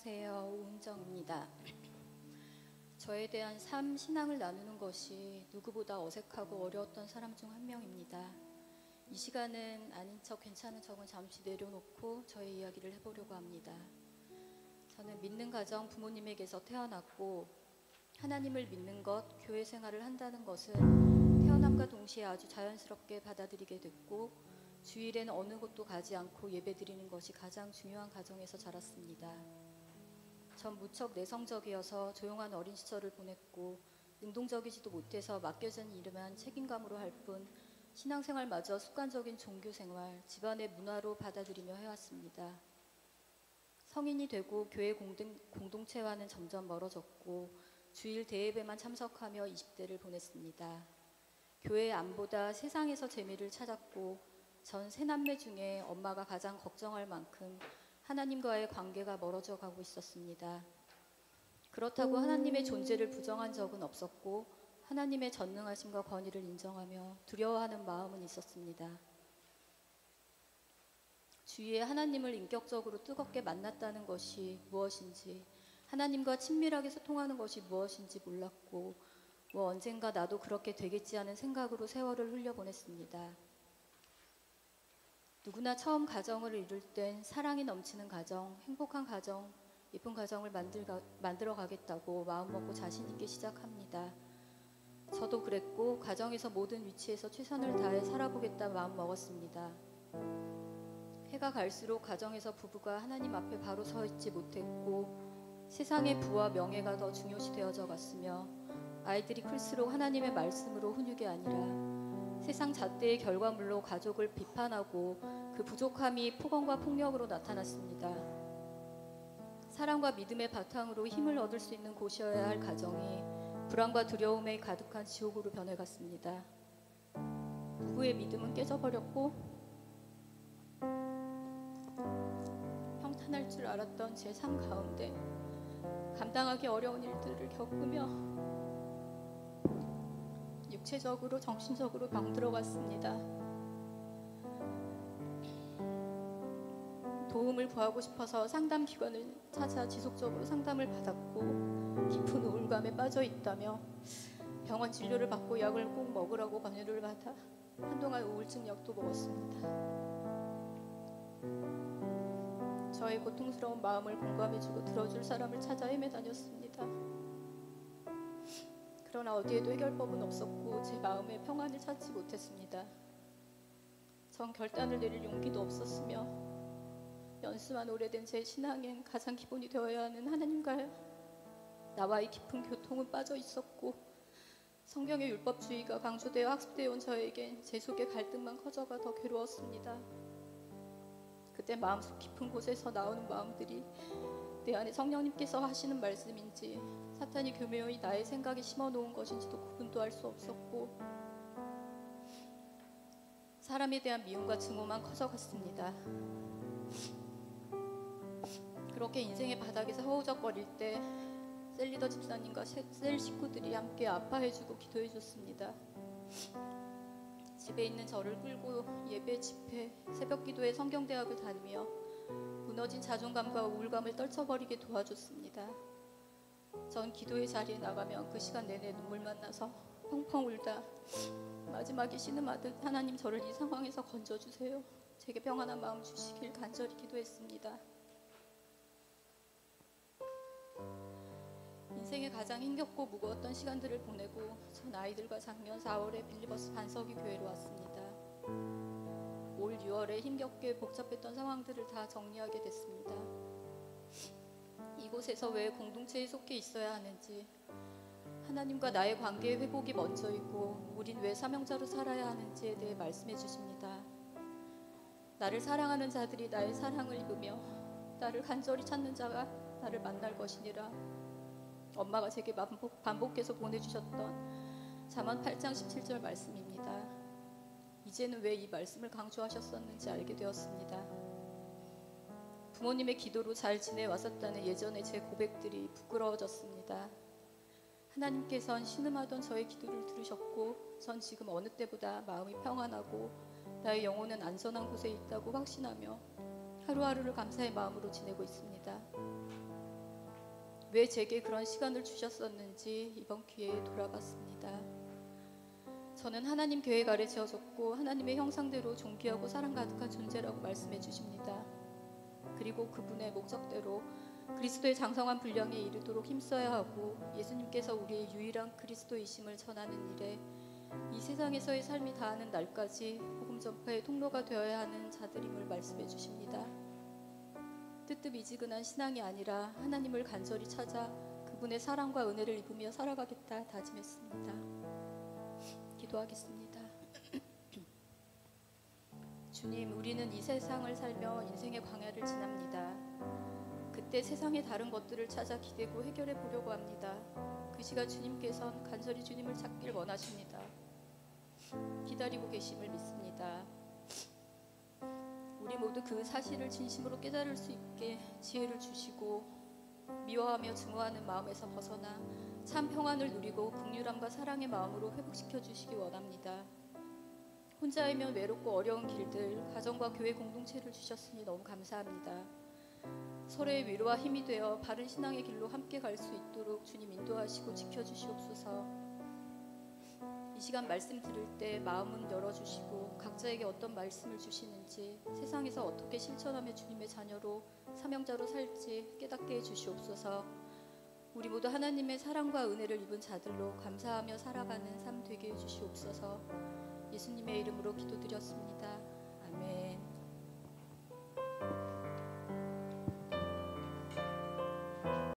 안녕하세요. 오은정입니다. 저에 대한 삶 신앙을 나누는 것이 누구보다 어색하고 어려웠던 사람 중 한 명입니다. 이 시간은 아닌 척 괜찮은 척은 잠시 내려놓고 저의 이야기를 해보려고 합니다. 저는 믿는 가정 부모님에게서 태어났고 하나님을 믿는 것, 교회 생활을 한다는 것은 태어남과 동시에 아주 자연스럽게 받아들이게 됐고 주일에는 어느 곳도 가지 않고 예배드리는 것이 가장 중요한 가정에서 자랐습니다. 전 무척 내성적이어서 조용한 어린 시절을 보냈고 능동적이지도 못해서 맡겨진 일만 책임감으로 할 뿐 신앙생활마저 습관적인 종교생활, 집안의 문화로 받아들이며 해왔습니다. 성인이 되고 교회 공동체와는 점점 멀어졌고 주일 대예배만 참석하며 20대를 보냈습니다. 교회 안보다 세상에서 재미를 찾았고 전 세 남매 중에 엄마가 가장 걱정할 만큼 하나님과의 관계가 멀어져 가고 있었습니다. 그렇다고 하나님의 존재를 부정한 적은 없었고 하나님의 전능하심과 권위를 인정하며 두려워하는 마음은 있었습니다. 주위에 하나님을 인격적으로 뜨겁게 만났다는 것이 무엇인지, 하나님과 친밀하게 소통하는 것이 무엇인지 몰랐고 언젠가 나도 그렇게 되겠지 하는 생각으로 세월을 흘려보냈습니다. 누구나 처음 가정을 이룰 땐 사랑이 넘치는 가정, 행복한 가정, 예쁜 가정을 만들어 가겠다고 마음먹고 자신 있게 시작합니다. 저도 그랬고 가정에서 모든 위치에서 최선을 다해 살아보겠다 마음먹었습니다. 해가 갈수록 가정에서 부부가 하나님 앞에 바로 서 있지 못했고 세상의 부와 명예가 더 중요시 되어져 갔으며 아이들이 클수록 하나님의 말씀으로 훈육이 아니라 세상 잣대의 결과물로 가족을 비판하고 그 부족함이 폭언과 폭력으로 나타났습니다. 사랑과 믿음의 바탕으로 힘을 얻을 수 있는 곳이어야 할 가정이 불안과 두려움에 가득한 지옥으로 변해갔습니다. 부부의 믿음은 깨져버렸고 평탄할 줄 알았던 제 삶 가운데 감당하기 어려운 일들을 겪으며 육체적으로 정신적으로 병들어갔습니다. 도움을 구하고 싶어서 상담기관을 찾아 지속적으로 상담을 받았고 깊은 우울감에 빠져 있다며 병원 진료를 받고 약을 꼭 먹으라고 권유를 받아 한동안 우울증 약도 먹었습니다. 저의 고통스러운 마음을 공감해주고 들어줄 사람을 찾아 헤매다녔습니다. 그러나 어디에도 해결법은 없었고 제 마음의 평안을 찾지 못했습니다. 전 결단을 내릴 용기도 없었으며 연수만 오래된 제 신앙엔 가장 기본이 되어야 하는 하나님과 나와의 깊은 교통은 빠져 있었고 성경의 율법주의가 강조되어 학습되어 온 저에겐 제 속의 갈등만 커져가 더 괴로웠습니다. 그때 마음속 깊은 곳에서 나오는 마음들이 내 안에 성령님께서 하시는 말씀인지 사탄이 교묘히 나의 생각에 심어놓은 것인지도 구분도 할 수 없었고 사람에 대한 미움과 증오만 커져갔습니다. 그렇게 인생의 바닥에서 허우적거릴 때 셀리더 집사님과 셀 식구들이 함께 아파해주고 기도해줬습니다. 집에 있는 저를 끌고 예배, 집회, 새벽기도에 성경대학을 다니며 무너진 자존감과 우울감을 떨쳐버리게 도와줬습니다. 전 기도의 자리에 나가면 그 시간 내내 눈물만 나서 펑펑 울다 마지막에 신음하듯 하나님 저를 이 상황에서 건져주세요. 제게 평안한 마음 주시길 간절히 기도했습니다. 인생의 가장 힘겹고 무거웠던 시간들을 보내고 전 아이들과 작년 4월에 빌리버스 반석이 교회로 왔습니다. 올 6월에 힘겹게 복잡했던 상황들을 다 정리하게 됐습니다. 이곳에서 왜 공동체에 속해 있어야 하는지, 하나님과 나의 관계의 회복이 먼저이고 우린 왜 사명자로 살아야 하는지에 대해 말씀해 주십니다. 나를 사랑하는 자들이 나의 사랑을 입으며 나를 간절히 찾는 자가 나를 만날 것이니라. 엄마가 제게 반복해서 보내주셨던 잠언 8장 17절 말씀입니다. 이제는 왜 이 말씀을 강조하셨었는지 알게 되었습니다. 부모님의 기도로 잘 지내왔었다는 예전의 제 고백들이 부끄러워졌습니다. 하나님께선 신음하던 저의 기도를 들으셨고 전 지금 어느 때보다 마음이 평안하고 나의 영혼은 안전한 곳에 있다고 확신하며 하루하루를 감사의 마음으로 지내고 있습니다. 왜 제게 그런 시간을 주셨었는지 이번 기회에 돌아봤습니다. 저는 하나님 교회 아래 지어졌고 하나님의 형상대로 존귀하고 사랑 가득한 존재라고 말씀해 주십니다. 그리고 그분의 목적대로 그리스도의 장성한 분량에 이르도록 힘써야 하고 예수님께서 우리의 유일한 그리스도이심을 전하는 일에 이 세상에서의 삶이 다하는 날까지 복음 전파의 통로가 되어야 하는 자들임을 말씀해 주십니다. 뜨뜻미지근한 신앙이 아니라 하나님을 간절히 찾아 그분의 사랑과 은혜를 입으며 살아가겠다 다짐했습니다. 기도하겠습니다. 주님, 우리는 이 세상을 살며 인생의 광야를 지납니다. 그때 세상의 다른 것들을 찾아 기대고 해결해 보려고 합니다. 그 시간 주님께선 간절히 주님을 찾길 원하십니다. 기다리고 계심을 믿습니다. 우리 모두 그 사실을 진심으로 깨달을 수 있게 지혜를 주시고 미워하며 증오하는 마음에서 벗어나 참 평안을 누리고 긍휼함과 사랑의 마음으로 회복시켜 주시기 원합니다. 혼자이면 외롭고 어려운 길들, 가정과 교회 공동체를 주셨으니 너무 감사합니다. 서로의 위로와 힘이 되어 바른 신앙의 길로 함께 갈 수 있도록 주님 인도하시고 지켜주시옵소서. 이 시간 말씀 들을 때 마음은 열어주시고 각자에게 어떤 말씀을 주시는지, 세상에서 어떻게 실천하며 주님의 자녀로 사명자로 살지 깨닫게 해주시옵소서. 우리 모두 하나님의 사랑과 은혜를 입은 자들로 감사하며 살아가는 삶 되게 해주시옵소서. 예수님의 이름으로 기도드렸습니다. 아멘.